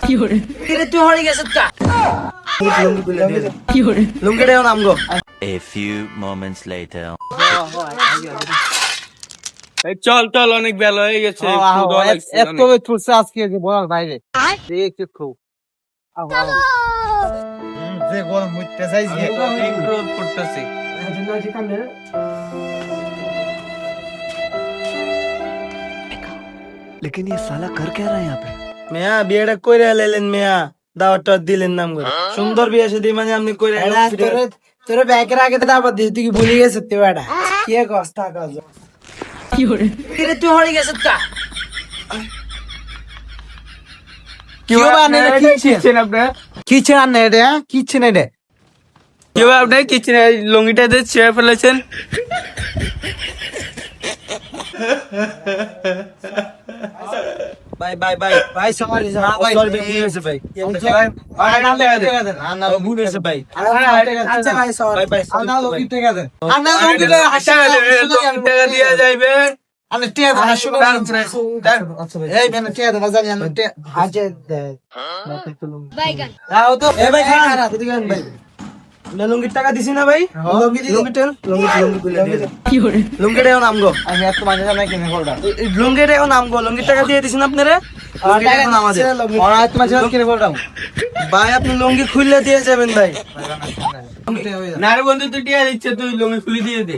তুই হয়ে গেছে লুঙ্গিটা নাম গো। A few moments later. এই চল চল অনেক বেলা হয়ে গেছে ক্ষুধা লাগছে এত অনেক। তুলছে আজকে যে বলার বাইরে দেখতে খুব যে গরম হইতে চাইছে অনেক রোদ পড়তেছে। लेकिन ये साला कर क्या रहा है यहाँ पे? মেয়া বিয়েটা কইরা লাইলেন মেয়া দাওয়াতটা দিলেন নাম করে সুন্দর বিয়ে সাথে মানে আপনি কইরা তোর ব্যাকের আগে দাওয়াত দিছিস তুই কি ভুলে গেছিস তুই এটা কি কষ্ট কাজ কি হরে তুই হয়ে গেছিস কা কি বানে কিচেন আপনার কিচেন আনে রে কিচেন রে কি আপনি কিচেনে লুঙ্গিটা দিয়ে ছেড়ে ফেলেছেন। ভাই ভাই ভাই ভাই সরি সরি ভুল হয়েছে ভাই না ভুল হয়েছে ভাই আচ্ছা ভাই সরি ভাই আনা লোকি টাকা দেন আনা লোকি টাকা টাকা দিয়ে যাইবে আমি টিয়া ধরা শুরু আচ্ছা ভাই এই মানে টিয়া ধরা জানি আমি টিয়া আজে দে বাইগান আও তো এ ভাই খারা দিদি গান ভাই লুঙ্গির টাকা দিছি না ভাই লুঙ্গি তেল লুঙ্গি খুলে দিয়ে কি হরে লুঙ্গিটা নাম গো আমি এত মানে জানা কিনে কোলটা লুঙ্গিটা নাম গো লুঙ্গির টাকা দিয়ে দিছেন আপনারে টাকা নাম আছে আর আজ মাঝে কিনে কোলটা ভাই আপনি লুঙ্গি খুলে দিয়ে যাবেন ভাই না রে বন্ধু তুই টিয়া দিচ্ছে তুই লুঙ্গি খুলে দিয়ে দে।